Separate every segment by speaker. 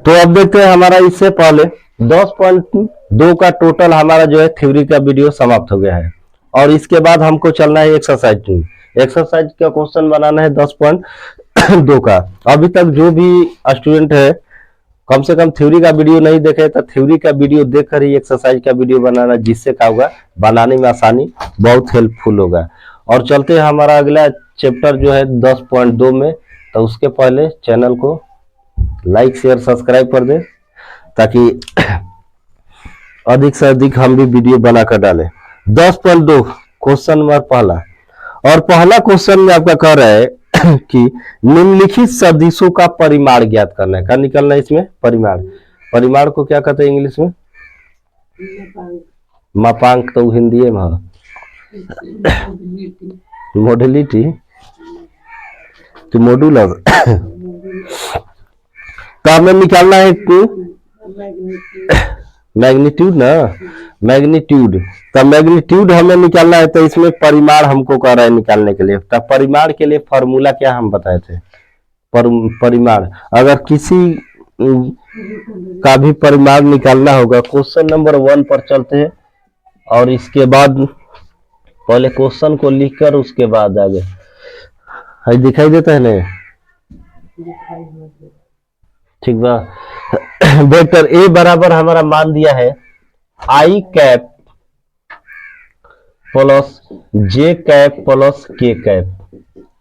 Speaker 1: तो अब देखते हैं हमारा इससे पहले 10.2 का टोटल हमारा जो है थ्योरी का वीडियो समाप्त हो गया है और इसके बाद हमको चलना है एक्सरसाइज 2। एक्सरसाइज का क्वेश्चन बनाना है 10.2 का। अभी तक जो भी स्टूडेंट है कम से कम थ्योरी का वीडियो नहीं देखे तो थ्योरी का वीडियो देखकर ही एक्सरसाइज का वीडियो बनाना, जिससे क्या होगा बनाने में आसानी बहुत हेल्पफुल होगा। और चलते हैं हमारा अगला चैप्टर जो है 10.2 में। तो उसके पहले चैनल को लाइक शेयर सब्सक्राइब कर दे ताकि अधिक से अधिक हम भी वीडियो बनाकर डालें। 10.2 क्वेश्चन नंबर पहला, और पहला क्वेश्चन में आपका कह रहा है कि निम्नलिखित सदिशों का परिमाण ज्ञात करना है। क्या निकलना है इसमें? परिमाण। परिमाण को क्या कहते हैं इंग्लिश में? मापांक। तो हिंदी में मॉडलिटी तो मॉड्यूलर। तो हमें निकालना है मैग्नीट्यूड ना, मैग्नीट्यूड। तो मैग्नीट्यूड हमें निकालना है, तो इसमें परिमाण हमको कह रहा है निकालने के लिए। तो परिमाण के लिए फॉर्मूला क्या हम बताए थे? परिमाण, अगर किसी का भी परिमाण निकालना होगा, क्वेश्चन नंबर 1 पर चलते हैं और इसके बाद पहले क्वेश्चन को लिखकर उसके बाद आगे दिखाई देता है ना, ठीक बा। वेक्टर ए बराबर हमारा मान दिया है आई कैप प्लस जे कैप प्लस के कैप।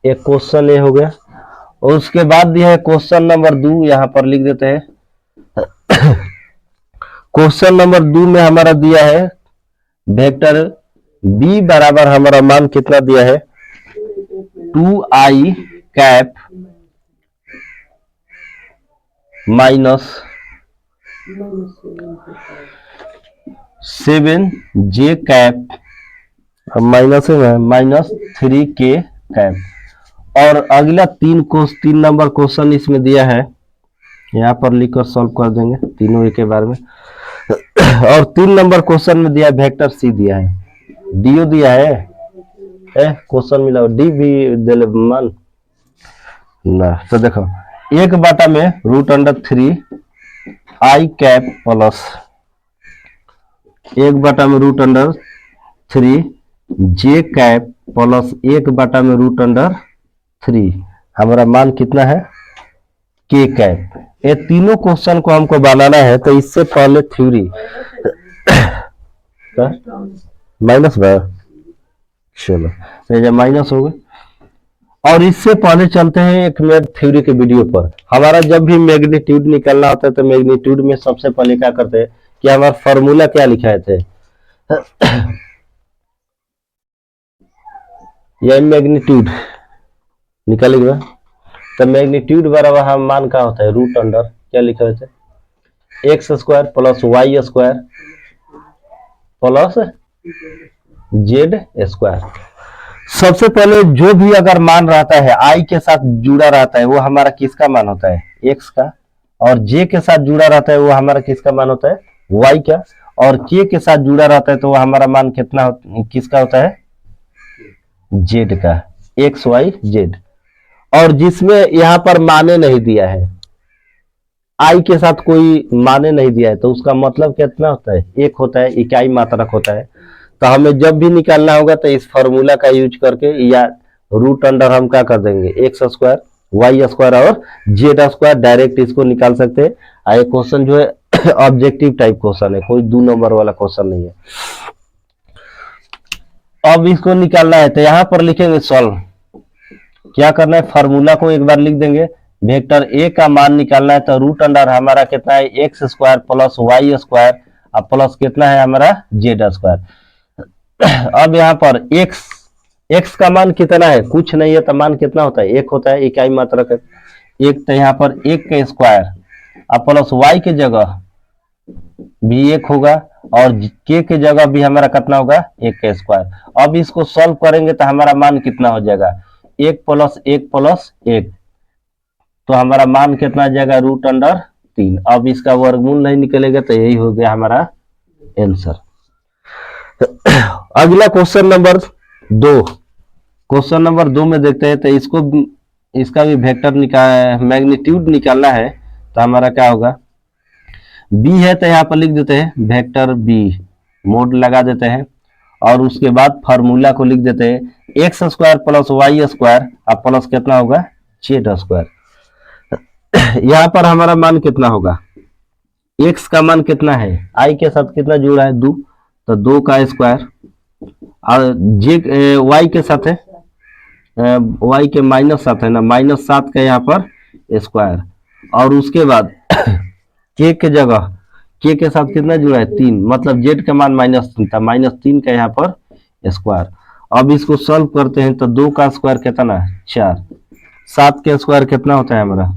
Speaker 1: एक क्वेश्चन ए हो गया। और उसके बाद दिया है क्वेश्चन नंबर 2, यहां पर लिख देते हैं। क्वेश्चन नंबर 2 में हमारा दिया है वेक्टर बी बराबर हमारा मान कितना दिया है 2i cap minus 7j cap minus minus 3k cap. और अगला 3 नंबर क्वेश्चन इसमें दिया है, यहाँ पर लिखकर सॉल्व कर देंगे तीनों एक के बारे में। और 3 नंबर क्वेश्चन में दिया वेक्टर सी दिया है, डीओ दिया है क्वेश्चन मिला डी भी दिल मान ना। तो देखो 1/में √3 आई कैप प्लस 1/में √3 जे कैप प्लस 1/में √3 हमारा मान कितना है के कैप। ये तीनों क्वेश्चन को हमको बनाना है। तो इससे पहले थ्योरी माइनस चलो जब माइनस हो गए। और इससे पहले चलते हैं एक मिनट थ्योरी के वीडियो पर। हमारा जब भी मैग्नीट्यूड निकालना होता है तो मैग्नीट्यूड में सबसे पहले क्या करते हैं कि हमारा फॉर्मूला क्या लिखाए थे, यह मैग्नीट्यूड निकालेगा। तो मैग्नीट्यूड बराबर हम मान का होता है √, क्या लिखा थे x² plus y² plus z²। सबसे पहले जो भी अगर मान रहता है आई के साथ जुड़ा रहता है वो हमारा किसका मान होता है x का, और जे के साथ जुड़ा रहता है वो हमारा किसका मान होता है y का, और के साथ जुड़ा रहता है तो वो हमारा मान कितना किसका होता है z का, x y z। और जिसमें यहाँ पर माने नहीं दिया है, आई के साथ कोई माने नहीं दिया है, तो उसका मतलब कितना होता है एक होता है, इकाई मात्रक होता है। तो हमें जब भी निकालना होगा तो इस फॉर्मूला का यूज करके या √, हम क्या कर देंगे x² y² और z² डायरेक्ट इसको निकाल सकते हैं। ये क्वेश्चन जो है ऑब्जेक्टिव टाइप क्वेश्चन है, कोई 2 नंबर वाला क्वेश्चन नहीं है। अब इसको निकालना है तो यहाँ पर लिखेंगे सॉल्व। क्या करना है फॉर्मूला को एक बार लिख देंगे। वेक्टर ए का मान निकालना है तो √, हमारा कितना है x² प्लस y² और प्लस कितना है हमारा z²। अब यहाँ पर x का मान कितना है कुछ नहीं है, तो मान कितना होता है 1 होता है, इकाई मात्रक है 1। तो यहाँ पर 1 का स्क्वायर और प्लस y के जगह भी 1 होगा और k के जगह भी हमारा कितना होगा 1 का स्क्वायर। अब इसको सॉल्व करेंगे तो हमारा मान कितना हो जाएगा 1 + 1 + 1, तो हमारा मान कितना आ जाएगा √3। अब इसका वर्गमूल नहीं निकलेगा तो यही हो गया हमारा आंसर। अगला क्वेश्चन नंबर 2। क्वेश्चन नंबर 2 में देखते हैं तो इसका भी वेक्टर मैग्नीट्यूड निकालना है। तो हमारा क्या होगा बी है तो यहाँ पर लिख देते हैं वेक्टर बी, मोड लगा देते हैं और उसके बाद फार्मूला को लिख देते हैं x square plus Y square और प्लस कितना होगा जेड स्क्वायर। यहाँ पर हमारा मान कितना होगा, एक्स का मान कितना है, आई के साथ कितना जुड़ा है 2, तो 2 का स्क्वायर और जे वाई के साथ है वाई के -7 है ना, -7 का यहाँ पर स्क्वायर और उसके बाद के के जगह के साथ कितना जुड़ा है 3, मतलब जेड का मान -3 था, -3 का यहाँ पर स्क्वायर। अब इसको सॉल्व करते हैं तो 2 का स्क्वायर कितना है 4, 7 के स्क्वायर कितना होता है हमारा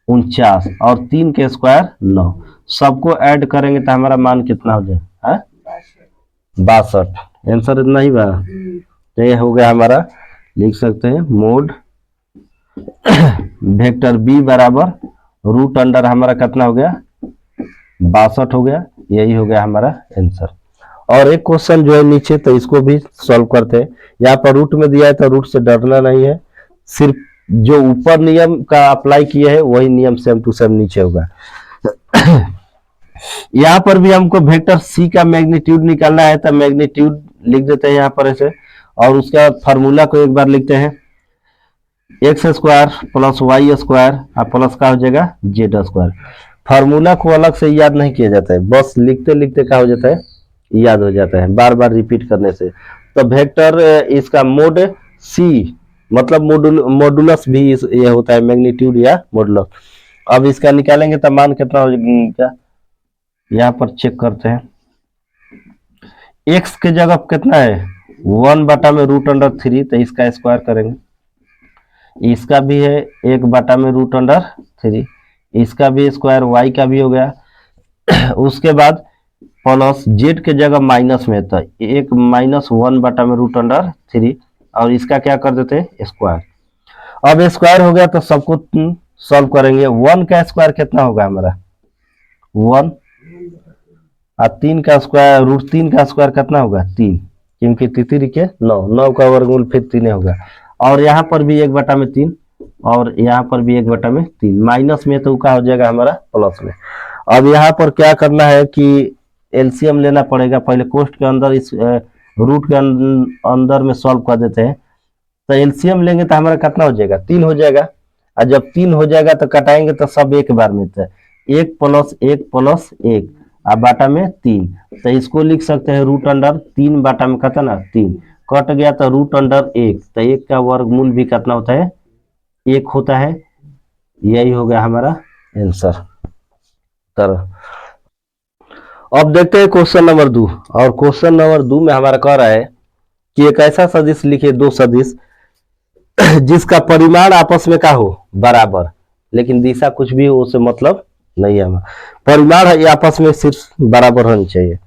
Speaker 1: 49 और 3 के स्क्वायर 9, सबको ऐड करेंगे तो हमारा मान कितना हो जाए 62। आंसर इतना ही बा, तो ये हो गया हमारा, लिख सकते हैं मोड वेक्टर बी बराबर रूट अंडर हमारा कितना हो गया 62 हो गया, यही हो गया हमारा आंसर। और एक क्वेश्चन जो है नीचे, तो इसको भी सॉल्व करते हैं। यहाँ पर रूट में दिया है तो रूट से डरना नहीं है, सिर्फ जो ऊपर नियम का अप्लाई किए है वही नियम सेम टू सेम नीचे होगा। यहाँ पर भी हमको वेक्टर सी का मैग्नीट्यूड निकालना है, तो मैग्नीट्यूड लिख देते हैं यहाँ पर ऐसे और उसका फार्मूला को एक बार लिखते हैं x square plus Y square और प्लस का हो जाएगा जेड स्क्वायर। फार्मूला को अलग से याद नहीं किया जाता है, बस लिखते लिखते क्या हो जाता है याद हो जाता है बार बार रिपीट करने से। तो वेक्टर इसका मोड सी मतलब मॉडुलस भी ये होता है मैग्नीट्यूड या मॉडुलस। अब इसका निकालेंगे तो मान कितना हो जाएगा, यहाँ पर चेक करते हैं। एक्स के जगह कितना है 1/√3, तो इसका स्क्वायर करेंगे, इसका भी है 1/√3, इसका भी स्क्वायर, वाई का भी हो गया। उसके बाद प्लस जेड के जगह माइनस में, तो एक -1/√3 और इसका क्या कर देते हैं स्क्वायर। अब स्क्वायर हो गया तो सबको सॉल्व करेंगे। 1 का स्क्वायर कितना होगा हमारा 1 और 3 का स्क्वायर √3 का स्क्वायर कितना होगा 3, क्योंकि 3 के 9 का वर्गमूल फिर 3 होगा। और यहाँ पर भी 1/3 और यहाँ पर भी 1/3, माइनस में तो क्या हो जाएगा हमारा प्लस में। अब यहाँ पर क्या करना है कि एलसीएम लेना पड़ेगा, पहले कोष्ठ के अंदर इस रूट के अंदर में सॉल्व कर देते हैं। तो एलसीएम लेंगे तो हमारा कितना हो जाएगा 3 हो जाएगा, और जब 3 हो जाएगा तो कटाएंगे तो सब एक बार में, तो 1 + 1 + 1 और बाटा में 3, तो इसको लिख सकते हैं √3 बाटा में कितना 3, कट गया तो √1, तो 1 का वर्गमूल भी कितना होता है 1 होता है। यही हो गया हमारा आंसर। अब देखते हैं क्वेश्चन नंबर 2, और क्वेश्चन नंबर 2 में हमारा कह रहा है कि एक ऐसा सदिश लिखे, दो सदिश जिसका परिमाण आपस में का हो बराबर, लेकिन दिशा कुछ भी हो उससे मतलब नहीं है, परिमाण आपस में सिर्फ बराबर होनी चाहिए।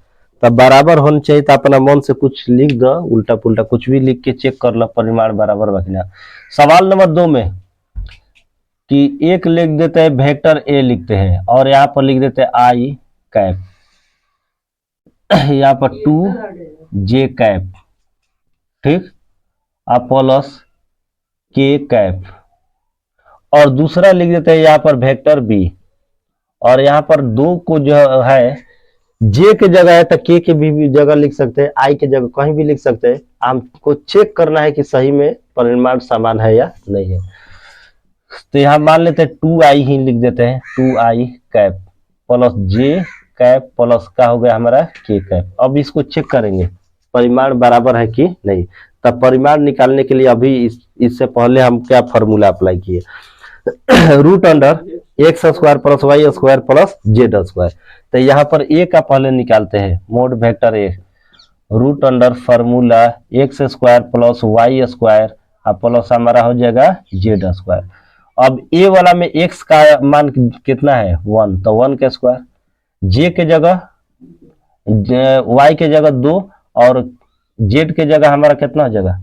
Speaker 1: तब बराबर होनी चाहिए तो अपना मन से कुछ लिख दो, उल्टा पुल्टा कुछ भी लिख के चेक कर लो परिमाण बराबर बचना। सवाल नंबर 2 में कि एक लिख देते हैं वेक्टर ए लिखते हैं और यहाँ पर लिख देते हैं आई कैप, यहाँ पर 2j कैप, ठीक, प्लस के कैप, और दूसरा लिख देते हैं यहाँ पर वेक्टर बी, और यहाँ पर 2 को जो है जे के जगह है तो के भी जगह लिख सकते हैं, आई के जगह कहीं भी लिख सकते हैं। हमको चेक करना है कि सही में परिमाण समान है या नहीं है। तो यहाँ मान लेते हैं 2i ही लिख देते हैं, 2i कैप प्लस जे कैप प्लस का हो गया हमारा के कैप। अब इसको चेक करेंगे परिमाण बराबर है कि नहीं। तब परिमाण निकालने के लिए अभी इससे पहले हम क्या फॉर्मूला अप्लाई किए, √x² + y² + z²। तो यहाँ पर a का पहले निकालते हैं, mod vector a √ formula x² + y² plus हमारा हो जाएगा z²। अब a वाला में x का मान कितना है 1, तो 1 का स्क्वायर, j के जगह y के जगह 2 और z के जगह हमारा कितना हो जाएगा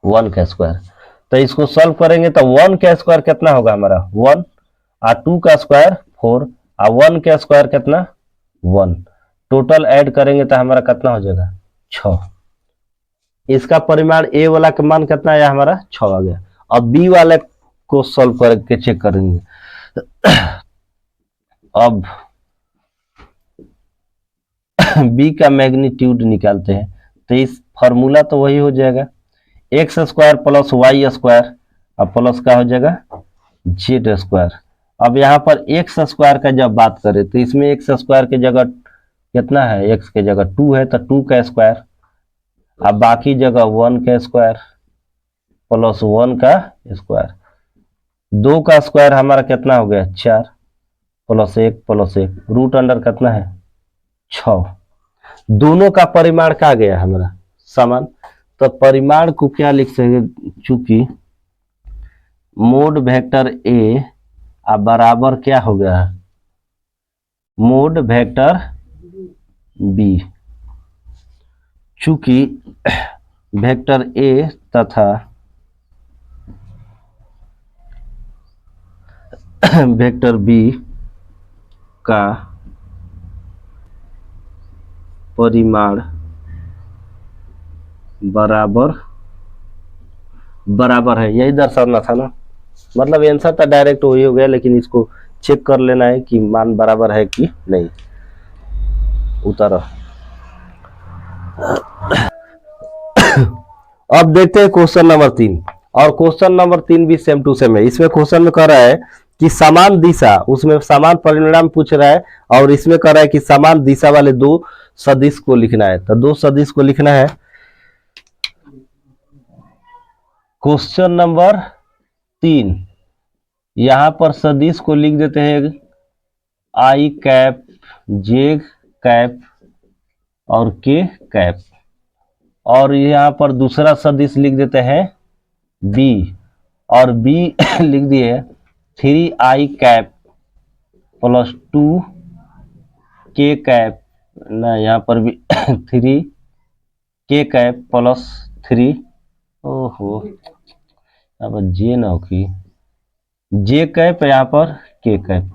Speaker 1: 1 का स्क्वायर। तो इसको सॉल्व करेंगे तो 1 का स्क्वायर कितना होगा हमारा 1 और 2 का स्क्वायर 4 और 1 का स्क्वायर कितना 1, टोटल ऐड करेंगे तो हमारा कितना हो जाएगा 6। इसका परिमाण a वाला का मान कितना है हमारा 6 आ गया। अब b वाले को सॉल्व करके चेक करेंगे। अब b का मैग्नीट्यूड निकालते हैं, तो इस फॉर्मूला तो वही हो जाएगा x square plus Y square और प्लस का हो जाएगा जेड स्क्वायर। अब यहाँ पर एक्स स्क्वायर का जब बात करें तो इसमें एक्स स्क्वायर की जगह कितना है, एक्स की जगह 2 है तो 2 का स्क्वायर, अब बाकी जगह 1 का स्क्वायर प्लस 1 का स्क्वायर, 2 का स्क्वायर हमारा कितना हो गया 4 प्लस 1 रूट अंडर कितना है 6। दोनों का परिमाण क्या गया हमारा समान, तो परिमाण को क्या लिख सकते, चूंकि मोड वेक्टर ए अब बराबर क्या हो गया मोड वेक्टर बी, चूंकि वेक्टर ए तथा वेक्टर बी का परिमाण बराबर है, यही दर्शाना था ना, मतलब आंसर तो डायरेक्ट वही हो गया, लेकिन इसको चेक कर लेना है कि मान बराबर है कि नहीं। उतारो। अब देखते हैं क्वेश्चन नंबर 3, और क्वेश्चन नंबर 3 भी सेम टू सेम है। इसमें क्वेश्चन में कह रहा है कि समान दिशा, उसमें समान परिणाम पूछ रहा है, और इसमें कह रहा है कि समान दिशा वाले दो सदिश को लिखना है, तो दो सदिश को लिखना है। क्वेश्चन नंबर 3, यहां पर सदिश को लिख देते हैं आई कैप, जे कैप और के कैप, और यहां पर दूसरा सदिश लिख देते हैं बी, और बी लिख दिए 3i कैप प्लस 2 के कैप, ना यहाँ पर भी 3 के कैप प्लस 3, ओहो यहाँ पर जे ना हो कि जे कैप, यहाँ पर के कैप,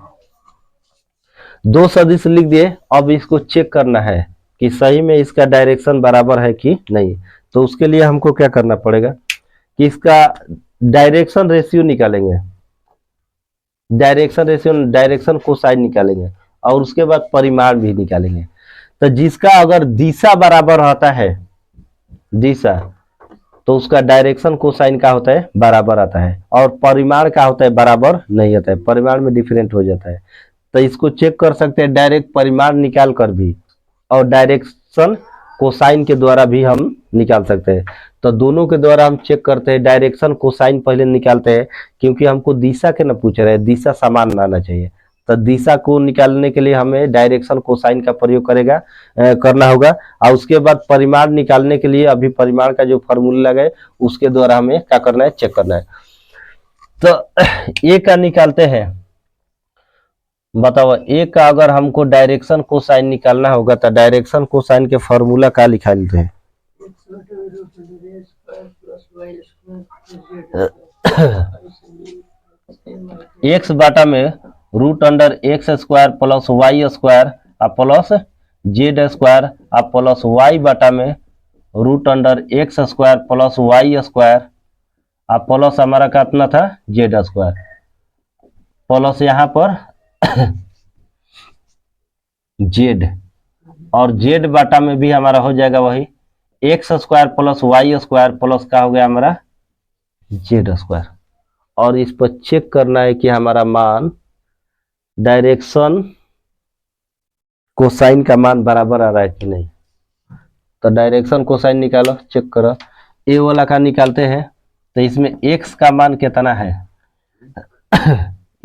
Speaker 1: दो सदिश लिख दिए। अब इसको चेक करना है कि सही में इसका डायरेक्शन बराबर है कि नहीं, तो उसके लिए हमको क्या करना पड़ेगा कि इसका डायरेक्शन रेशियो निकालेंगे, डायरेक्शन कोसाइन निकालेंगे, और उसके बाद परिमाण भी निकालेंगे। तो जिसका अगर दिशा बराबर होता है, दिशा, तो उसका डायरेक्शन कोसाइन का होता है बराबर आता है, और परिमाण का होता है बराबर नहीं आता है, परिमाण में डिफरेंट हो जाता है। तो इसको चेक कर सकते हैं डायरेक्ट परिमाण निकाल कर भी, और डायरेक्शन कोसाइन के द्वारा भी हम निकाल सकते हैं। तो दोनों के द्वारा हम चेक करते हैं, डायरेक्शन कोसाइन पहले निकालते हैं, क्योंकि हमको दिशा के ना पूछ रहे हैं, दिशा समान आना चाहिए। तो दिशा को निकालने के लिए हमें डायरेक्शन कोसाइन का प्रयोग करना होगा, और उसके बाद परिमाण निकालने के लिए अभी परिमाण का जो फॉर्मूला लगे उसके द्वारा हमें क्या करना है, चेक करना है। तो ए का निकालते हैं, बताओ ए का अगर हमको डायरेक्शन कोसाइन निकालना होगा तो डायरेक्शन कोसाइन के फॉर्मूला का लिखा लेते हैं। एक्स बाटा में root under x square plus Y square और प्लस जेड स्क्वायर और प्लस वाई बाटा में root under x square plus Y square और प्लस हमारा कितना था जेड स्क्वायर, प्लस यहाँ पर जेड, और जेड बाटा में भी हमारा हो जाएगा वही x square plus Y square plus का हो गया हमारा जेड स्क्वायर। और इस पर चेक करना है कि हमारा मान डायरेक्शन कोसाइन का मान बराबर आ रहा है कि नहीं। तो डायरेक्शन कोसाइन निकालो, चेक करो, ए वाला का निकालते हैं। तो इसमें एक्स का मान कितना है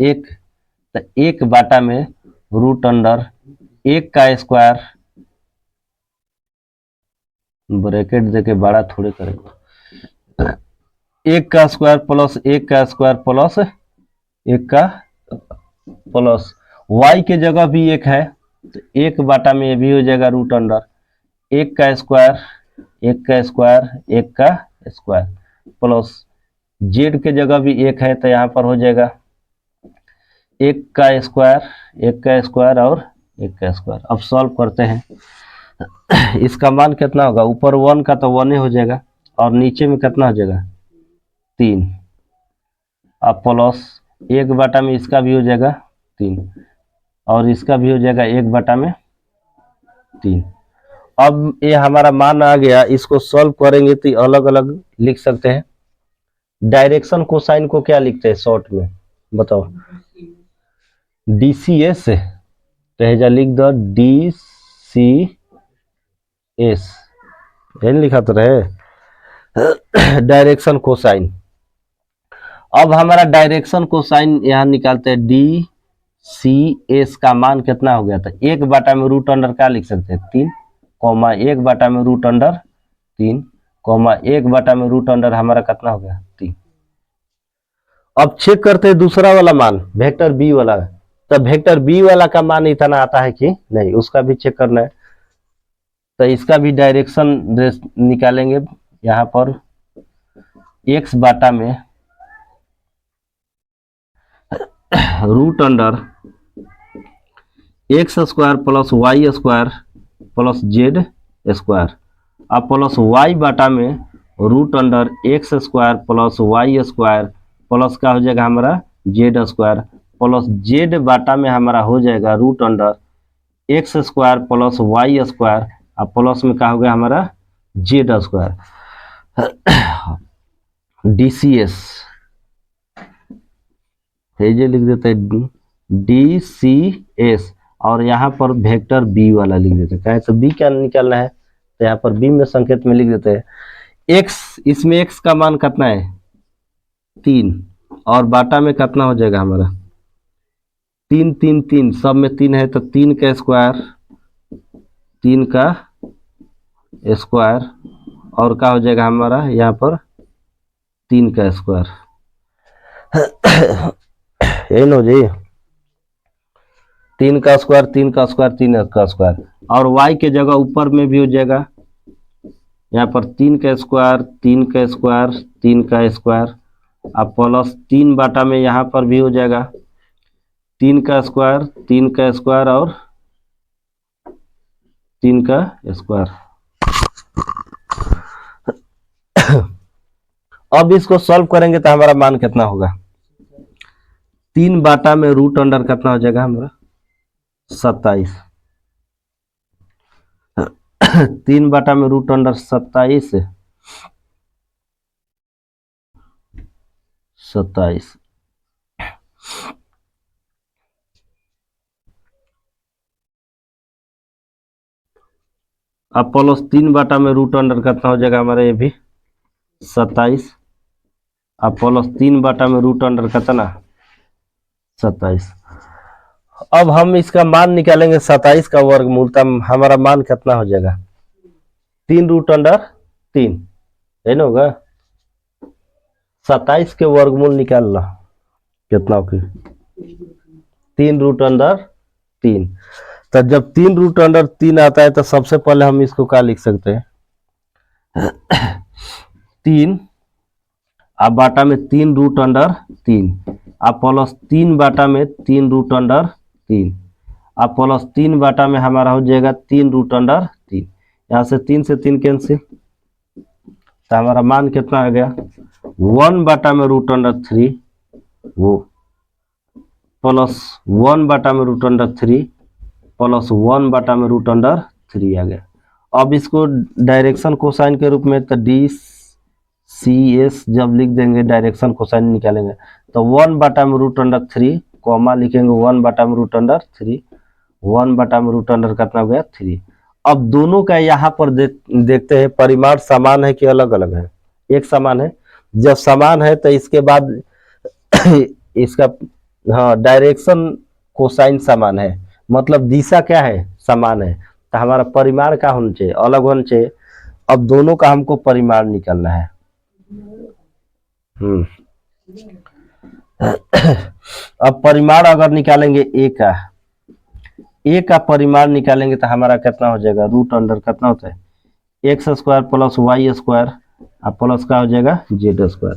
Speaker 1: एक, तो एक बाटा में रूट अंडर एक का स्क्वायर, ब्रैकेट देके बड़ा थोड़े करेंगे, एक का स्क्वायर प्लस एक का स्क्वायर प्लस एक का प्लस वाई के जगह भी एक है, तो एक बाटा में ये भी हो जाएगा रूट अंडर एक का स्क्वायर एक का स्क्वायर एक का स्क्वायर, प्लस जेड के जगह भी एक है, तो यहाँ पर हो जाएगा एक का स्क्वायर और एक का स्क्वायर। अब सॉल्व करते हैं। इसका मान कितना होगा, ऊपर 1 का तो 1 ही हो जाएगा, और नीचे में कितना हो जाएगा 3, अब प्लस एक बाटा में इसका भी हो जाएगा 3, और इसका भी हो जाएगा 1/3। अब ये हमारा मान आ गया, इसको सॉल्व करेंगे तो अलग अलग लिख सकते हैं। डायरेक्शन कोसाइन को क्या लिखते हैं शॉर्ट में, बताओ? DCS, तो हेजा लिख दो DCS, यही लिखा तो रहे डायरेक्शन कोसाइन। अब हमारा डायरेक्शन कोसाइन यहाँ निकालते हैं, DCS का मान कितना हो गया था? 1/√अंडर क्या लिख सकते हैं? 3, 1/√3, 1/√अंडर हमारा कितना हो गया? 3। अब चेक करते हैं दूसरा वाला मान, वेक्टर बी वाला। तो वेक्टर बी वाला का मान इतना आता है कि नहीं, उसका भी चेक करना है। तो इसका भी डायरेक्शन निकालेंगे यहाँ पर, x बाटा में √under x² plus y² plus z², अब प्लस y बाटा में √under x² plus y² plus का हो जाएगा हमारा z² प्लस z बाटा में हमारा हो जाएगा √अंडर x² प्लस y² और प्लस में क्या हो गया हमारा z²। DCS ये लिख देते हैं DCS, और यहाँ पर वेक्टर बी वाला लिख देते हैं। कहें तो बी क्या निकालना है, तो यहाँ पर बी में संकेत में लिख देते हैं x, इसमें x का मान कितना है? 3, और बाटा में कितना हो जाएगा हमारा? 3 3 3, सब में 3 है तो 3 का स्क्वायर, 3 का स्क्वायर, और क्या हो जाएगा हमारा यहाँ पर 3 का स्क्वायर। यही ना जी, 3 का स्क्वायर, 3 का स्क्वायर, 3 का स्क्वायर, और y के जगह ऊपर में भी हो जाएगा यहाँ पर 3 का स्क्वायर, 3 का स्क्वायर, 3 का स्क्वायर, अब प्लस 3 बाटा में यहाँ पर भी हो जाएगा 3 का स्क्वायर, 3 का स्क्वायर और 3 का स्क्वायर। अब इसको सॉल्व करेंगे तो हमारा मान कितना होगा? 3 बाटा में √अंडर कितना हो जाएगा हमारा? 27। 3 बाटा में √अंडर 27, 27, अब प्लस 3 बाटा में √अंडर कितना हो जाएगा हमारा? ये भी 27, अब प्लस 3 बाटा में √अंडर कितना? 27। अब हम इसका मान निकालेंगे 27 का वर्गमूल, तब हमारा मान कितना हो जाएगा? 3√3, है ना होगा? 27 के वर्गमूल निकाल लो कितना होगी? 3√3। तो जब 3√3 आता है तो सबसे पहले हम इसको क्या लिख सकते हैं? 3 अब बाटा में 3√3, अब प्लस 3 बाटा में 3√3, अब प्लस 3 बाटा में हमारा हो जाएगा 3√3। यहाँ से 3 से 3 कैंसिल, तो हमारा मान कितना आ गया? 1 बाटा में √3, वो प्लस 1 बाटा में √3 प्लस 1 बाटा में √3 आ गया। अब इसको डायरेक्शन कोसाइन के रूप में, तो DCS जब लिख देंगे डायरेक्शन कोसाइन निकालेंगे तो 1 बाटा में √3, कॉमा लिखेंगे 1 बाटा में √3, 1 बाटा में √3 कितना हो गया? 3। अब दोनों का यहाँ पर देखते हैं परिमाण समान है कि अलग अलग है? एक समान है। जब समान है तो इसके बाद इसका हाँ डायरेक्शन कोसाइन समान है, मतलब दिशा क्या है? समान है, तो हमारा परिमाण क्या होना चाहिए? अलग होना चाहिए। अब दोनों का हमको परिमाण निकालना है। अब परिमाण अगर निकालेंगे ए का परिमाण निकालेंगे तो हमारा कितना हो जाएगा? √अंडर कितना होता है? x² प्लस y² और प्लस का हो जाएगा z²।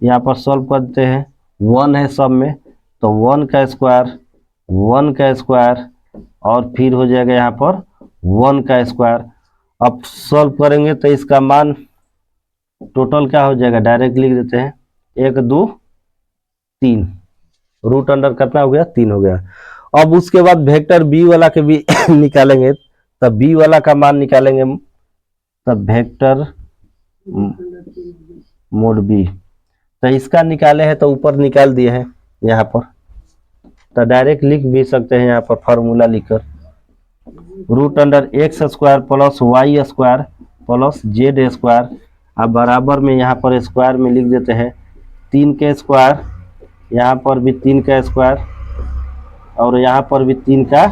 Speaker 1: यहाँ पर सॉल्व करते हैं, 1 है सब में, तो 1 का स्क्वायर, 1 का स्क्वायर, और फिर हो जाएगा यहाँ पर 1 का स्क्वायर। अब सॉल्व करेंगे तो इसका मान टोटल क्या हो जाएगा? डायरेक्ट लिख देते हैं 1 2 3, √अंडर कितना हो गया? 3 हो गया। अब उसके बाद वेक्टर बी वाला के भी निकालेंगे, तब बी वाला का मान निकालेंगे, तब वेक्टर मोड बी, तो इसका निकाले हैं तो ऊपर निकाल दिए हैं यहाँ पर, तो डायरेक्ट लिख भी सकते हैं यहाँ पर फॉर्मूला लिखकर, √x² plus y² plus z², अब बराबर में यहाँ पर स्क्वायर में लिख देते हैं 3 का स्क्वायर, यहाँ पर भी 3 का स्क्वायर और यहाँ पर भी 3 का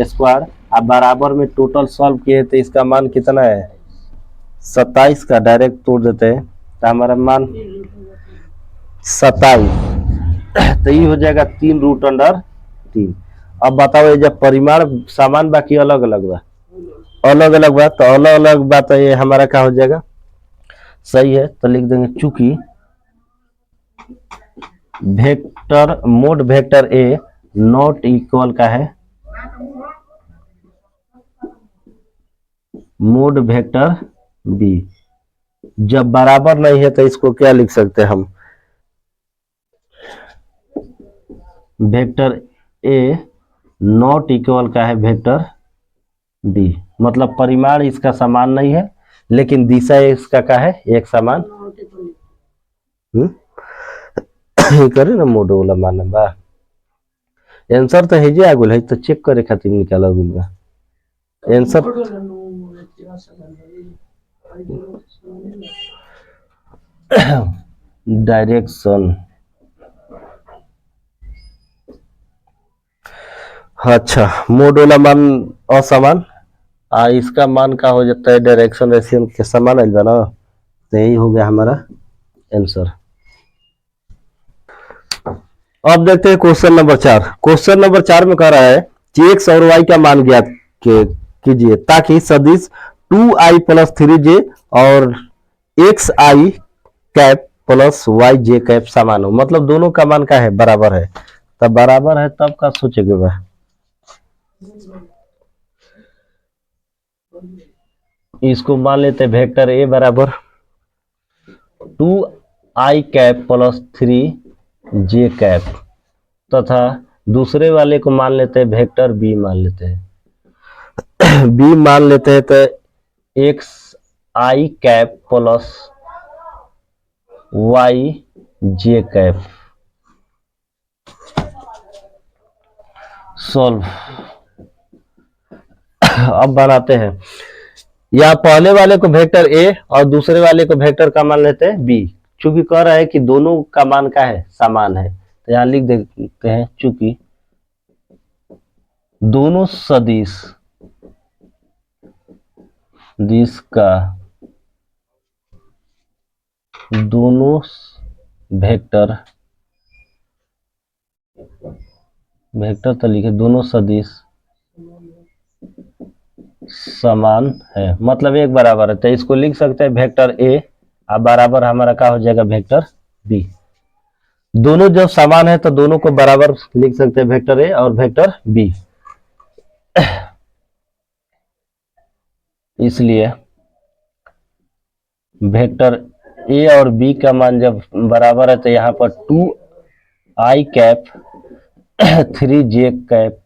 Speaker 1: स्क्वायर। अब बराबर में टोटल सॉल्व किए तो इसका मान कितना है 27 का, डायरेक्ट तोड़ देते हैं तो हमारा मान 27, तो ये हो जाएगा 3√3। अब बताओ ये जब परिमाण समान बाकी अलग अलग बा, अलग अलग बा, तो अलग अलग बात ये हमारा क्या हो जाएगा सही है, तो लिख देंगे चूंकि vector mod vector A not equal का है मोड वेक्टर बी, जब बराबर नहीं है तो इसको क्या लिख सकते हैं हम, वेक्टर ए नॉट इक्वल का है वेक्टर बी, मतलब परिमाण इसका समान नहीं है लेकिन दिशा इसका क्या है एक समान। करे ना मोड वाला मान बा, आंसर तो है जे आगुल है, तो चेक करे खातिर निकाला गुल बा आंसर। डायरेक्शन, अच्छा मोड वाला मान असमान, इसका मान का हो जाता है डायरेक्शन रेशियन के समान आइल बा ना, तो यही हो गया हमारा आंसर। अब देखते हैं क्वेश्चन नंबर 4। क्वेश्चन नंबर 4 में कह रहा है कि x और y का मान ज्ञात कीजिए ताकि सदिश 2i + 3j और xi cap plus yj cap समान हो, मतलब दोनों का मान का है बराबर है, तब बराबर है तब का सोचेगे वह, इसको मान लेते हैं वेक्टर ए बराबर 2i cap plus 3j cap, तथा दूसरे वाले को मान लेते हैं वेक्टर बी मान लेते हैं बी मान लेते हैं तो xi cap plus yj cap. Solve, अब बनाते हैं, या पहले वाले को वेक्टर ए और दूसरे वाले को वेक्टर का मान लेते हैं बी, चूंकि कह रहा है कि दोनों का मान का है समान है, तो यहां लिख देते हैं चूंकि दोनों सदिश का दोनों वेक्टर तो लिखे दोनों सदिश समान है, मतलब एक बराबर है, तो इसको लिख सकते हैं वेक्टर ए अब बराबर हमारा क्या हो जाएगा वेक्टर बी। दोनों जब समान है तो दोनों को बराबर लिख सकते हैं वेक्टर ए और वेक्टर बी, इसलिए वेक्टर ए और बी का मान जब बराबर है तो यहाँ पर 2i cap 3j cap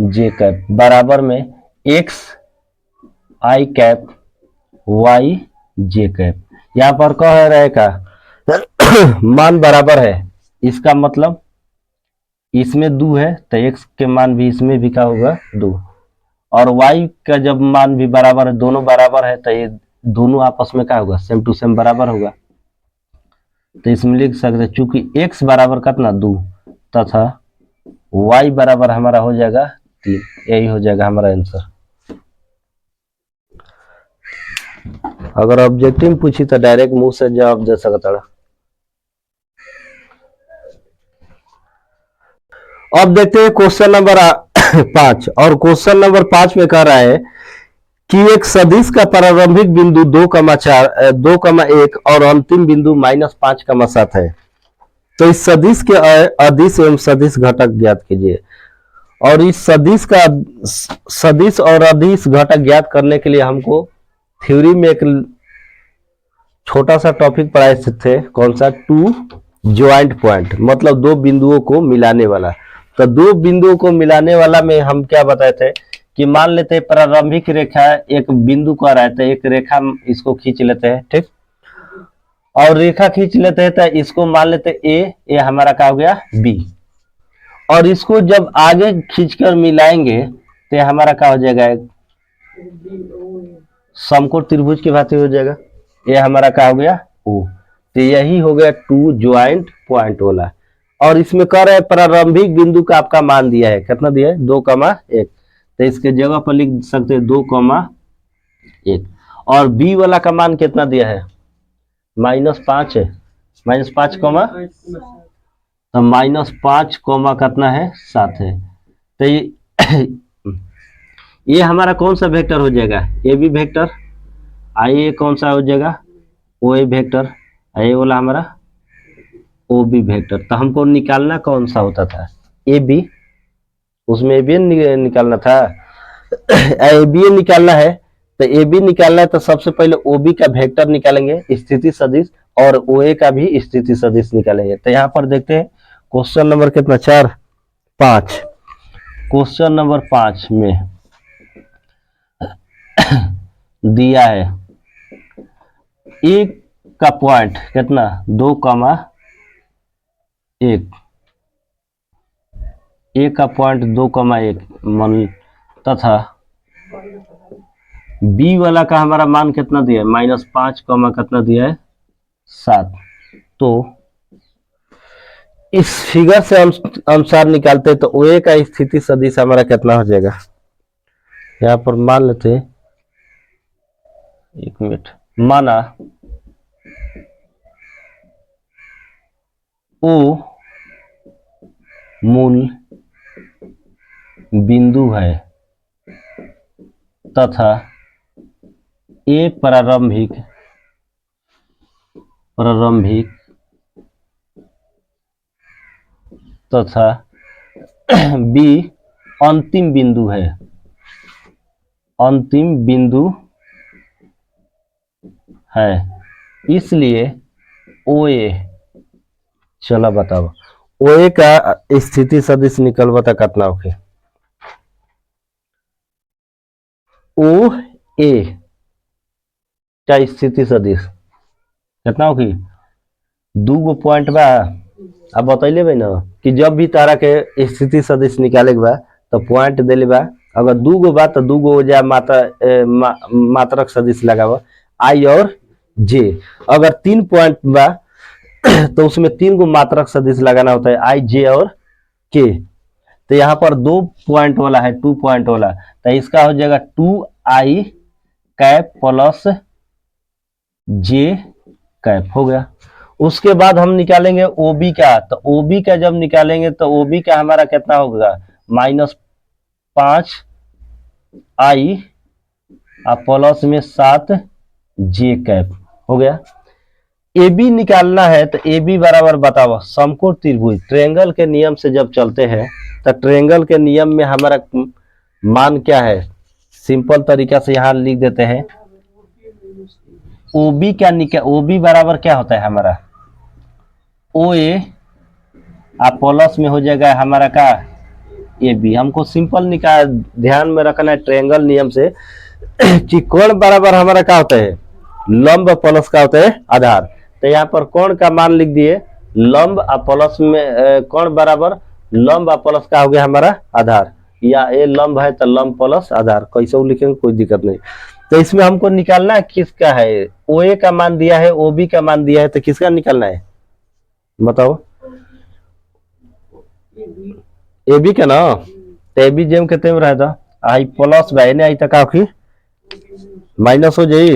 Speaker 1: j cap बराबर में xi कैप yj कैप, यहाँ पर कह रहेगा मान बराबर है, इसका मतलब इसमें 2 है तो x के मान भी इसमें भी क्या होगा 2, और y का जब मान भी बराबर है, दोनों बराबर है तो ये दोनों आपस में क्या होगा सेम टू सेम बराबर होगा, तो इसमें लिख सकते हैं चूंकि x बराबर कितना 2 तथा y बराबर हमारा हो जाएगा 3, यही हो जाएगा हमारा आंसर। अगर ऑब्जेक्टिव पूछी तो डायरेक्ट मुंह से जवाब दे सकता है। अब देखते हैं क्वेश्चन नंबर 5, और क्वेश्चन नंबर 5 में कह रहा है कि एक सदिश का प्रारंभिक बिंदु 2,1 और अंतिम बिंदु -5,7 है, तो इस सदिश के अदिश एवं सदिश घटक ज्ञात कीजिए। और इस सदिश का सदिश और अदिश घटक ज्ञात करने के लिए हमको थ्योरी में एक छोटा सा टॉपिक पढ़ाए थे, कौन सा 2 ज्वाइंट पॉइंट मतलब दो बिंदुओं को मिलाने वाला। तो दो बिंदुओं को मिलाने वाला में हम क्या बताए थे कि मान लेते हैं प्रारंभिक रेखा एक बिंदु का रहा है, तो एक रेखा इसको खींच लेते हैं, ठीक, और रेखा खींच लेते हैं तो इसको मान लेते हैं ए, ये हमारा क्या हो गया बी, और इसको जब आगे खींचकर मिलाएंगे तो ये हमारा क्या हो जाएगा, समकोण त्रिभुज की भांति हो जाएगा। ये हमारा क्या हो गया ओ। तो यही हो गया टू ज्वाइंट पॉइंट वाला। और इसमें कह रहे हैं प्रारंभिक बिंदु का आपका मान दिया है, कितना दिया है 2,1, तो इसके जगह पर लिख सकते हैं 2,1। और बी वाला का मान कितना दिया है -5 है, -5 कॉमा, तो -5 कॉमा कितना है 7 है। तो ये हमारा कौन सा वेक्टर हो जाएगा, ए बी वेक्टर। ये कौन सा हो जाएगा ओ ए वेक्टर, ये वाला हमारा ओ बी वेक्टर। तो हमको निकालना कौन सा होता था ए बी, उसमें ए बी निकालना था ए बी निकालना है। तो ए बी निकालना है तो सबसे पहले ओ बी का वेक्टर निकालेंगे स्थिति सदिश, और ओ ए का भी स्थिति सदिश निकालेंगे। तो यहाँ पर देखते हैं क्वेश्चन नंबर कितना 5, क्वेश्चन नंबर 5 में दिया है एक का पॉइंट कितना 2,1, ए का पॉइंट 2,1 मान, तथा बी वाला का हमारा मान कितना दिया है -5 कितना दिया है 7। तो इस फिगर से अनुसार निकालते हैं तो ओ ए का स्थिति सदिश हमारा कितना हो जाएगा, यहाँ पर मान लेते हैं, एक मिनट, माना ओ मूल बिंदु है तथा ए प्रारंभिक तथा बी अंतिम बिंदु है, इसलिए ओ ए, चलो बताओ ओ ए का स्थिति सदिश निकल बता कितना होके, ओ ए का स्थिति सदिश कितना होगी, 2 पॉइंट बा। अब बतैले भाई ना कि जब भी तारा के स्थिति सदिश निकाले के बा तो पॉइंट देले बा, अगर 2 बा तो 2 हो जाए मात्रक सदिश लगावा आई और जे। अगर 3 पॉइंट बा तो उसमें 3 मात्रक सदिश लगाना होता है आई जे और के। तो यहाँ पर 2 पॉइंट वाला है 2 पॉइंट वाला, तो इसका हो जाएगा 2i कैप प्लस जे कैप हो गया। उसके बाद हम निकालेंगे ओबी का, तो ओबी का जब निकालेंगे तो ओबी का हमारा कितना होगा -5 आई प्लस में 7 जे कैप हो गया। ए बी निकालना है तो ए बी बराबर बताओ समकोण त्रिभुज ट्रायंगल के नियम से जब चलते हैं तो ट्रायंगल के नियम में हमारा मान क्या है, सिंपल तरीका से यहाँ लिख देते हैं ओबी का ओबी बराबर क्या होता है हमारा ओ ए प्लस में हो जाएगा हमारा का ए बी। हमको सिंपल निकाल ध्यान में रखना है ट्रायंगल नियम से कि कोण बराबर हमारा क्या होता है लंब प्लस का होता है आधार। तो यहाँ पर कोण का मान लिख दिए लंब प्लस में कोण बराबर लंब प्लस का हो गया हमारा आधार, या ए लंब है तो लंब प्लस आधार कैसे लिखेंगे कोई दिक्कत नहीं। तो इसमें हमको निकालना है किसका है, ओ ए का मान दिया है ओ बी का मान दिया है, तो किसका निकालना है बताओ, ए बी का ना। तो ए बी जेम कितने में रहता आई प्लस भाई ने आई तक आखिर माइनस हो जाए।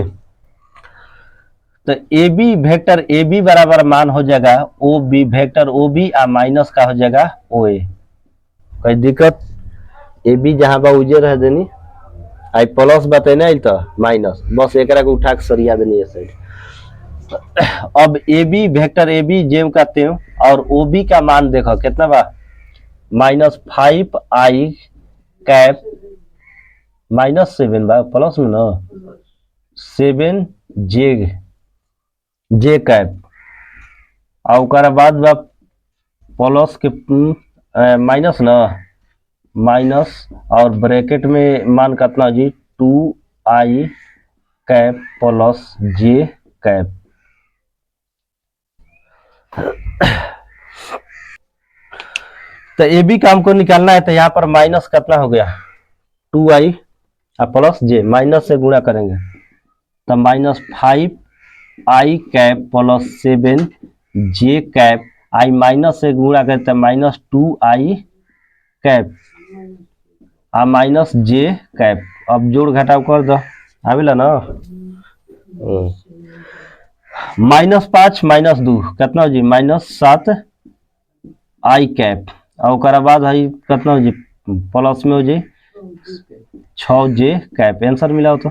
Speaker 1: तो A B vector A B बराबर मान हो जाएगा O B vector O B minus का हो जाएगा ओ ए। कोई दिक्कत, ए बी जहां बा उजे रह देनी आई प्लस बाते ना तो माइनस, बस एक उठा के सरिया देनी है साइड। अब A B vector A B जेम कहते हो और ओ बी का मान देखो कितना बा -5 आई कैप -7 बा प्लस में ना 7 जे कैप और ओकरा बाद बा प्लस के माइनस ना, माइनस और ब्रैकेट में मान कितना जी 2i कैप प्लस जे कैप। तो ये भी काम को निकालना है, तो यहाँ पर माइनस कितना हो गया 2i प्लस जे, माइनस से गुणा करेंगे तो माइनस 5i कैप प्लस 7 जे कैप, आई माइनस से गुणा करते हैं माइनस 2i कैप आ माइनस जे कैप। अब जोड़ घटाव कर दो, आवेला ना, माइनस 5 माइनस 2 कितना हो जी माइनस 7i कैप, और ओकरा बाद है कितना हो जी प्लस में हो जी 6j कैप। आंसर मिला हो तो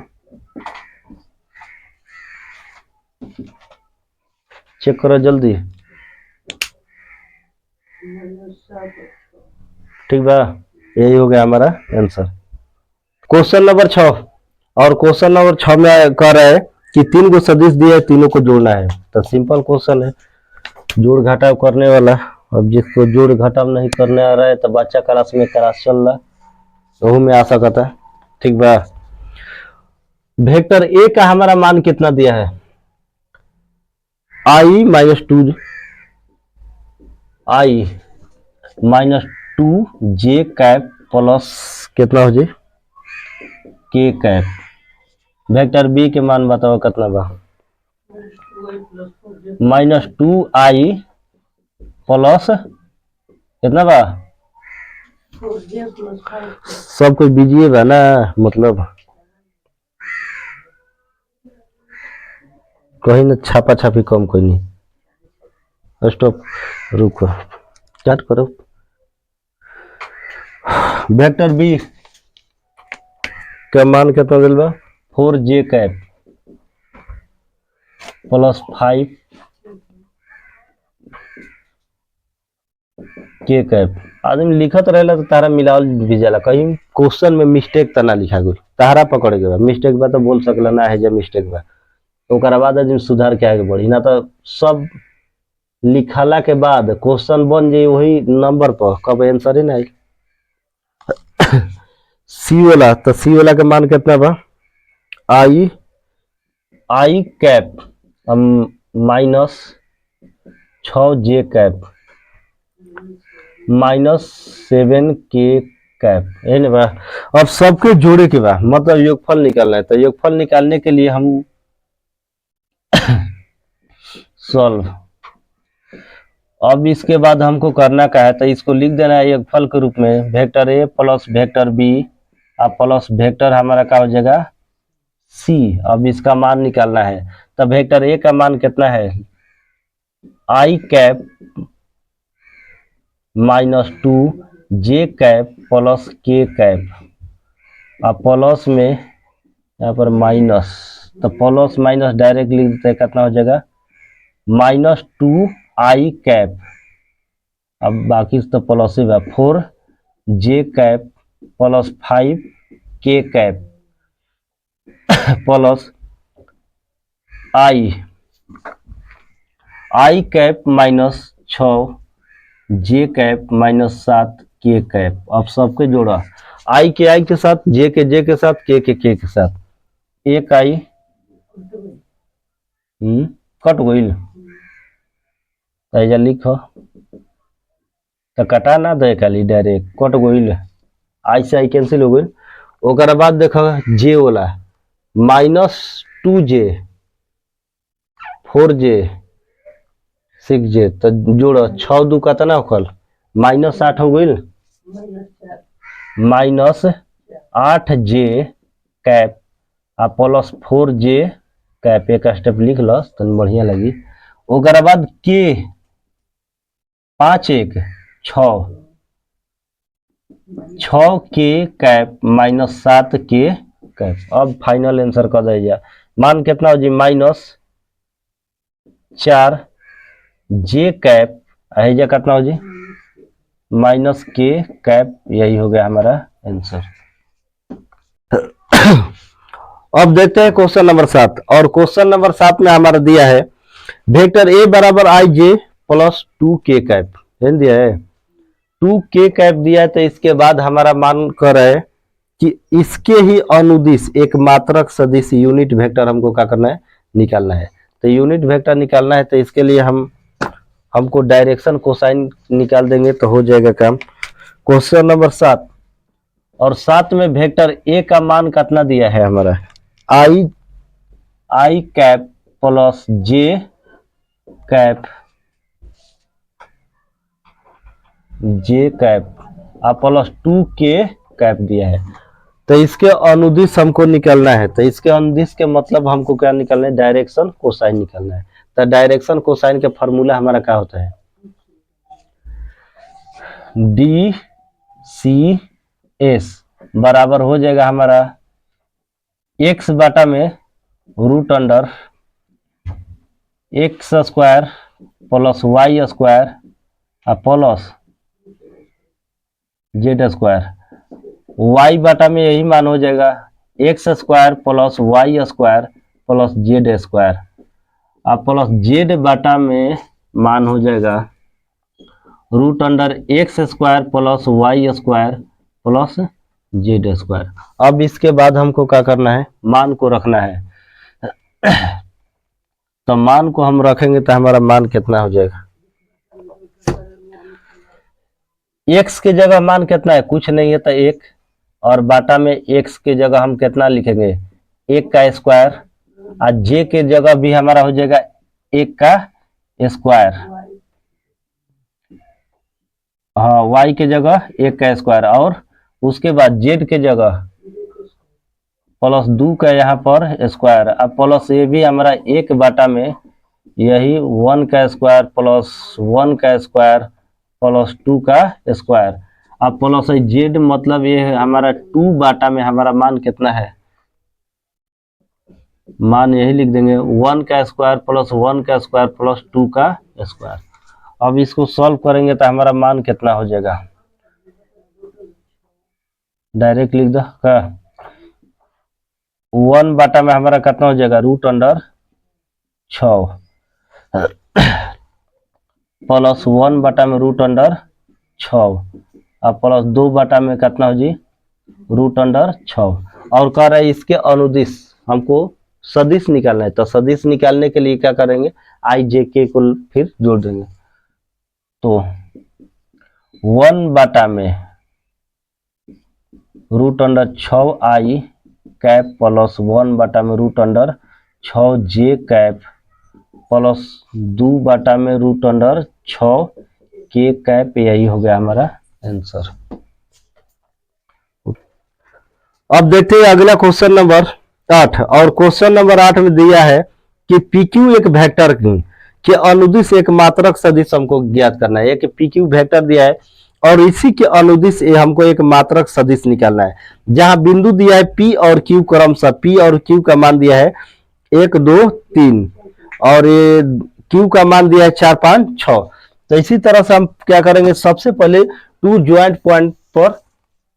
Speaker 1: चेक करो जल्दी, ठीक बा, यही हो गया हमारा आंसर। क्वेश्चन नंबर 6, और क्वेश्चन नंबर 6 में कह रहा है कि 3 को सदिश दिया है, तीनों को जोड़ना है। तो सिंपल क्वेश्चन है, जोड़ घटाव करने वाला। अब जिसको जोड़ घटाव नहीं करने आ रहा है तो बच्चा क्लास में क्लास चल रहा, वो में आ सकता है, ठीक बा। वेक्टर ए का हमारा मान कितना दिया है i minus 2 i minus 2 J cap plus कितना हो जी के कैप। वेक्टर बी के मान बताओ कितना बा, माइनस 2i प्लस कितना बा, सब कोई बीजिए बा ना, मतलब कहीं ना छापा छापी कम कोई नहीं। स्टॉप, रुको, स्टार्ट करो। वेक्टर बी का मान कितना दिल बा 4j कैप प्लस 5 के कैप। आदमी लिखत रहेला तो तारा मिलावल भी जाला, कहीं क्वेश्चन में मिस्टेक तो ना लिखा गई, तारा पकड़ के बा मिस्टेक बा तो बोल सकला ना है जब मिस्टेक बा, ओकरा बाद आदमी सुधार के आगे बढ़ी, ना तो सब लिखाला के बाद क्वेश्चन बन जाए वही नंबर पर, कब आंसर ही नहीं। सी वाला, तो सी वाला का मान कितना बा I cap minus 6j cap minus 7k cap, है ना बा। अब सबके जोड़े के बाद मतलब योगफल निकालना है, तो योगफल निकालने के लिए हम सॉल्व, अब इसके बाद हमको करना क्या है, तो इसको लिख देना है योगफल के रूप में, vector A plus vector B plus vector हमारा क्या हो जाएगा सी। अब इसका मान निकालना है, तो वेक्टर ए का मान कितना है आई कैप माइनस 2 जे कैप प्लस के कैप, प्लस में यहाँ पर माइनस, तो प्लस माइनस डायरेक्ट लिख देते हैं, कितना हो जाएगा माइनस 2i कैप, अब बाकी तो प्लस ही 4j cap plus 5k cap plus I cap minus 6j cap minus 7k cap. अब सबके जोड़ा, आई के साथ, जे के साथ, के साथ, एक आई कट गई, ऐजा लिखो तो कटा ना दे, खाली डायरेक्ट कट गई, आई से आई कैंसिल हो गई। ओकर बाद देखो जे वाला माइनस 2j 4j 6j, तो जोड़ो 6 2 का तना होखल माइनस 8 हो गई, minus 8j cap plus 4j cap, एक स्टेप लिख लो तो बढ़िया लगी। ओकर बाद के 5 1 6 कैप माइनस 7k कैप। अब फाइनल आंसर कर दीजिए, मान कितना हो जी माइनस 4j कैप, ऐजा कितना हो जी माइनस k कैप, यही हो गया हमारा आंसर। अब देखते हैं क्वेश्चन नंबर 7, और क्वेश्चन नंबर 7 में हमारा दिया है वेक्टर ए बराबर आई जे प्लस 2k कैप दिया है, 2k कैप दिया है। तो इसके बाद हमारा मान कर है कि इसके ही अनुदिश एक मात्रक सदिश यूनिट वेक्टर हमको क्या करना है, निकालना है। तो यूनिट वेक्टर निकालना है तो इसके लिए हमको डायरेक्शन कोसाइन निकाल देंगे तो हो जाएगा काम। क्वेश्चन नंबर 7 और 7 में वेक्टर ए का मान कितना दिया है हमारा, आई कैप प्लस जे कैप और प्लस 2k कैप दिया है। तो इसके अनुदिश हमको निकालना है। तो इसके अनुदिश के मतलब हमको क्या निकालना है, डायरेक्शन कोसाइन निकालना है। तो डायरेक्शन कोसाइन के फॉर्मूला हमारा क्या होता है, डी सी एस बराबर हो जाएगा हमारा x बटा में root under x square plus Y square और प्लस जेड स्क्वायर। y बटा में यही मान हो जाएगा x square plus Y square plus Z square और प्लस जेड बटा में मान हो जाएगा root under x square plus Y square plus Z square. अब इसके बाद हमको क्या करना है, मान को रखना है। तो मान को हम रखेंगे तो हमारा मान कितना हो जाएगा, x के जगह मान कितना है, कुछ नहीं है तो 1 और बाटा में x के जगह हम कितना लिखेंगे, 1 का स्क्वायर और j के जगह भी हमारा हो जाएगा 1 का स्क्वायर, हाँ y के जगह 1 का स्क्वायर और उसके बाद z के जगह प्लस 2 का यहाँ पर स्क्वायर और प्लस ये भी हमारा 1 बाटा में यही 1 का स्क्वायर प्लस 1 का स्क्वायर प्लस 2 का स्क्वायर अब प्लस जेड मतलब ये है हमारा 2 बाटा में हमारा मान कितना है, मान यही लिख देंगे 1 का स्क्वायर प्लस 1 का स्क्वायर प्लस 2 का स्क्वायर। अब इसको सॉल्व करेंगे तो हमारा मान कितना हो जाएगा, डायरेक्ट लिख दो का 1 बाटा में हमारा कितना हो जाएगा रूट अंडर 6 प्लस 1 बाटा में रूट अंडर 6 और प्लस 2 बाटा में कितना हो जी रूट अंडर 6 और कह रहा है इसके अनुदिश हमको सदिश निकालना है। तो सदिश निकालने के लिए क्या करेंगे, आई जे के को फिर जोड़ देंगे। तो 1 बाटा में रूट अंडर 6 आई कैप प्लस 1 बाटा में रूट अंडर 6 जे कैप प्लस 2 बाटा में रूट अंडर 6 के कैप, यही हो गया हमारा आंसर। अब देखते हैं अगला क्वेश्चन नंबर 8 और क्वेश्चन नंबर 8 में दिया है कि PQ एक वेक्टर के अनुदिश एक मात्रक सदिश हमको ज्ञात करना है। एक PQ वेक्टर दिया है और इसी के अनुदिश हमको एक मात्रक सदिश निकालना है जहां बिंदु दिया है P और Q क्रमशः P और Q का मान दिया है 1 2 3 और ये Q का मान दिया है 4 5 6। तो इसी तरह से हम क्या करेंगे, सबसे पहले 2 ज्वाइंट पॉइंट पर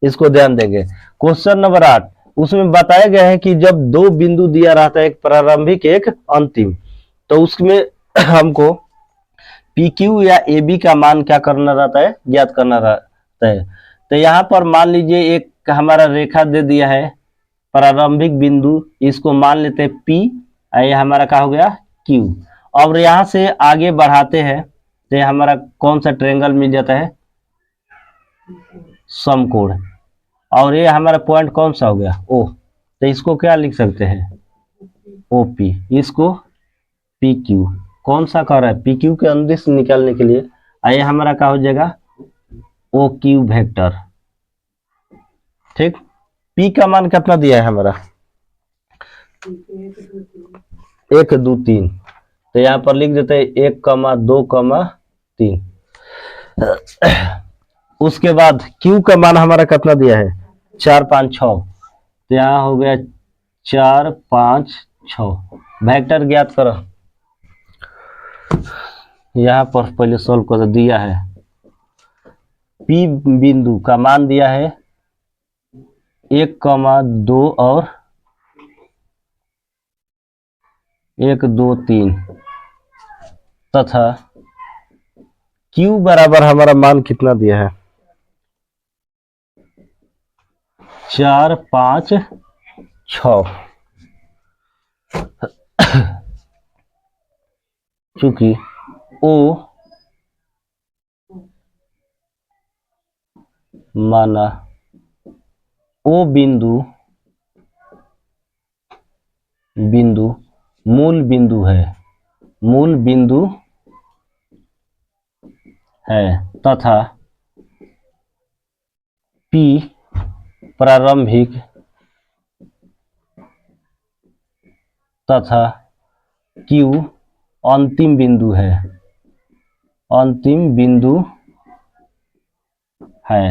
Speaker 1: इसको ध्यान देंगे। क्वेश्चन नंबर 8 उसमें बताया गया है कि जब 2 बिंदु दिया रहता है, एक प्रारंभिक एक अंतिम, तो उसमें हमको PQ या AB का मान क्या करना रहता है, ज्ञात करना रहता है। तो यहाँ पर मान लीजिए एक हमारा रेखा दे दिया है प्रारंभिक बिंदु, इसको मान लेते हैं P, ये हमारा क्या हो गया Q। और यहाँ से आगे बढ़ाते हैं तो हमारा कौन सा ट्रायंगल मिल जाता है, समकोण। और ये हमारा पॉइंट कौन सा हो गया O, तो इसको क्या लिख सकते हैं OP, इसको PQ। कौन सा कह रहा है PQ के अनुदिश निकालने के लिए, आइए हमारा क्या हो जाएगा OQ वेक्टर। ठीक, P का मान कितना दिया है हमारा 1 2 3, तो यहाँ पर लिख देते हैं 1 2 3। उसके बाद Q का मान हमारा कितना दिया है 4 5 6, तो यहाँ हो गया 4 5 6। वेक्टर ज्ञात करो, यहाँ पर पहले सोल्व कर दिया है P बिंदु का मान दिया है 1 2 और 1 2 3 तथा Q बराबर हमारा मान कितना दिया है, 4 5 6। चूंकि O माना O बिंदु मूल बिंदु है, तथा P प्रारंभिक तथा Q अंतिम बिंदु है।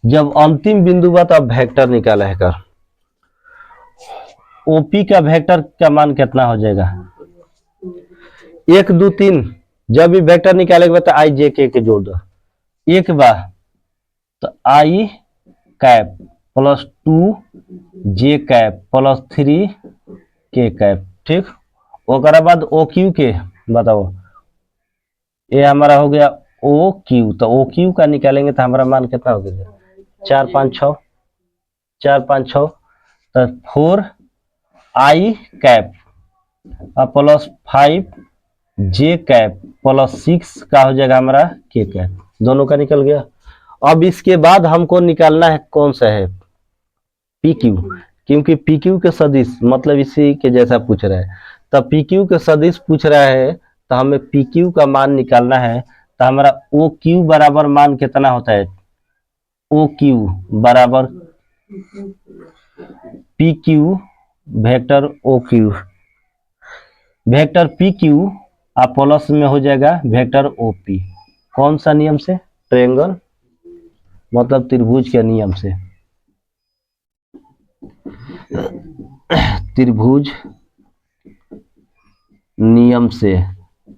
Speaker 1: जब अंतिम बिंदु बा तो अब वेक्टर निकाला है कर, OP का वेक्टर का मान कितना हो जाएगा, 1 2 3। जब भी वेक्टर निकाले के बाद आई जे के जोड़ दो, एक बार तो आई कैप प्लस 2 जे कैप प्लस 3 के कैप, ठीक। ओकरा बाद ओ क्यू के बताओ, ये हमारा हो गया ओ क्यू, तो ओ क्यू का निकालेंगे तो हमारा मान कितना हो गया, 4 5 6, 4 5 6, तो 4 आई कैप प्लस 5 जे कैप प्लस 6 का हो जाएगा हमारा के कैप, दोनों का निकल गया। अब इसके बाद हमको निकालना है कौन सा है, पी क्यू, क्योंकि पी क्यू के सदिश मतलब इसी के जैसा पूछ रहा है, तो पी क्यू के सदिश पूछ रहा है तो हमें पी क्यू का मान निकालना है। तो हमारा ओ क्यू बराबर मान कितना होता है, ओ क्यू बराबर P Q vector O Q, vector P Q आप प्लस में हो जाएगा वेक्टर ओ पी। कौन सा नियम से, ट्रायंगल मतलब त्रिभुज के नियम से, त्रिभुज नियम से।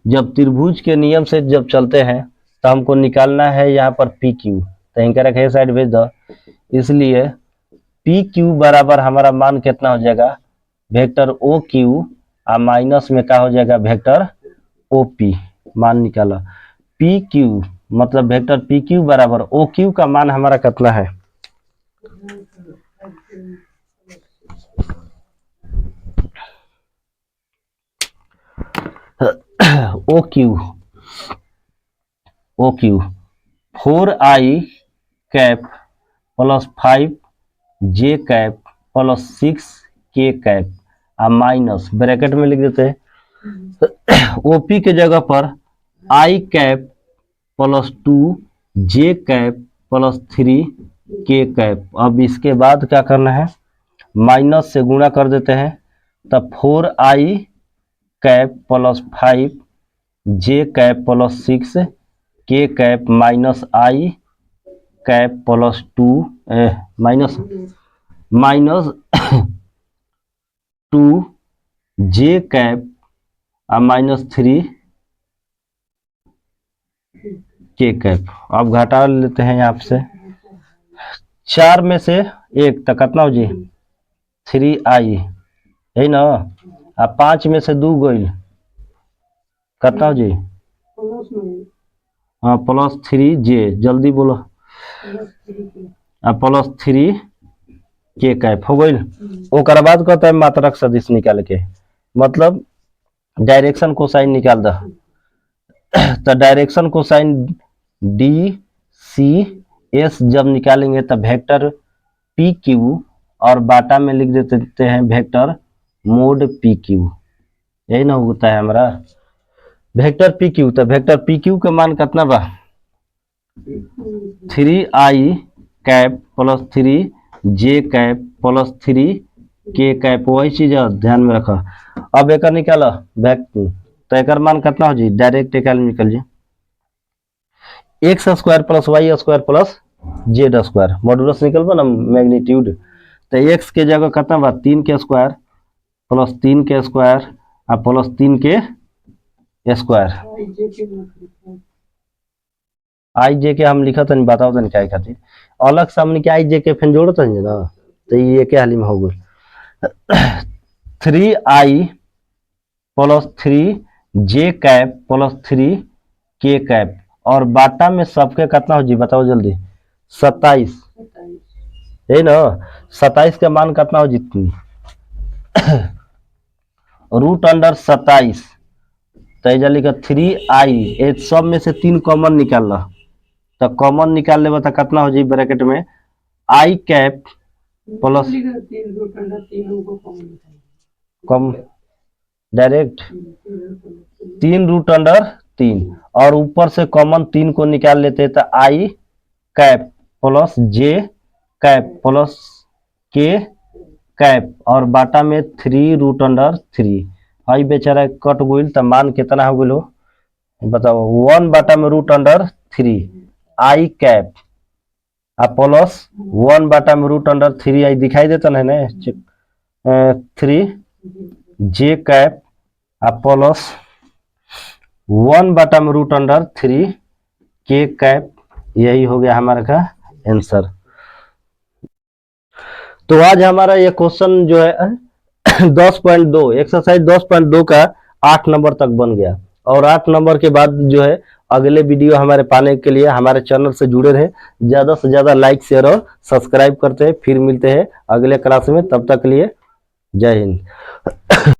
Speaker 1: जब त्रिभुज के नियम से जब चलते हैं तो हमको निकालना है यहाँ पर पी क्यू, तो इनका रखे साइड भेज दो, इसलिए पी क्यू बराबर हमारा मान कितना हो जाएगा, वेक्टर ओ क्यू और माइनस में क्या हो जाएगा वेक्टर ओ पी। मान निकाला पी क्यू मतलब वेक्टर पी क्यू बराबर ओ क्यू का मान हमारा कितना है, ओ क्यू 4 आई कैप प्लस 5 जे कैप प्लस 6 के कैप और माइनस ब्रैकेट में लिख देते हैं ओपी के जगह पर आई कैप प्लस 2 जे कैप प्लस 3 के कैप। अब इसके बाद क्या करना है, माइनस से गुणा कर देते हैं, तब 4 आई कैप प्लस 5 जे कैप प्लस 6 के कैप माइनस आई कैप प्लस 2 माइनस 2 जे कैप और माइनस 3 के कैप। अब घटा लेते हैं यहाँ से, 4 में से 1 तो कितना हो जी 3 आई है ना, और 5 में से 2 गोइल कितना हो जी, हाँ प्लस 3 जे, जल्दी बोलो, प्लस 3 के कैप हो गई। ओकर बाद कहता है मात्रक सदिश निकाल के, मतलब डायरेक्शन कोसाइन निकाल दो, तो direction cosine D C S जब निकालेंगे तब वेक्टर पी क्यू और बाटा में लिख देते हैं वेक्टर मोड पी क्यू, यही ना होता है हमारा वेक्टर पी क्यू। तो वेक्टर पी क्यू का मान कितना बा, 3 आई कैप प्लस 3 जे कैप प्लस 3 के कैप, वही चीज है ध्यान में रखो। अब एक निकालो वेक्टर, तो एक मान कितना हो जी, डायरेक्ट एक निकल जी, X square plus Y square plus Z square, modulus निकल ना मैग्नीट्यूड, तो एक्स के जगह कितना बा 3 के स्क्वायर प्लस 3 के स्क्वायर और प्लस 3 के स्क्वायर। आई जे के हम लिखा था, बताओ तो क्या खातिर अलग से हमने आई जे के फिर जोड़ो तो ना, तो ये क्या हाल में हो गई 3 आई प्लस 3 जे कैप प्लस 3 के कैप। और बाटा में सबके कितना हो जी बताओ जल्दी। 27 है ना। 27 का मान कितना हो जी रूट अंडर 27 तो लिखा 3i सब में से 3 कॉमन निकालना तो कॉमन निकाल ले बता कितना हो जी ब्रैकेट में आई कैप प्लस कम डायरेक्ट 3√3 और ऊपर से कॉमन 3 को निकाल लेते तो आई कैप प्लस जे कैप प्लस के कैप और बाटा में 3√3 आई बेचारा कट गई तो मान कितना हो गलो बताओ 1 बाटा में √3 आई कैप आ प्लस 1 बाटा में √3 आई दिखाई देता है ना 3 जे कैप आ प्लस 1 बाटा में √3 के कैप। यही हो गया हमारा का आंसर। तो आज हमारा ये क्वेश्चन जो है 10.2 एक्सरसाइज 10.2 का 8 नंबर तक बन गया और 8 नंबर के बाद जो है अगले वीडियो हमारे पाने के लिए हमारे चैनल से जुड़े रहे, ज्यादा से ज्यादा लाइक शेयर और सब्सक्राइब करते हैं। फिर मिलते हैं अगले क्लास में, तब तक के लिए जय हिंद।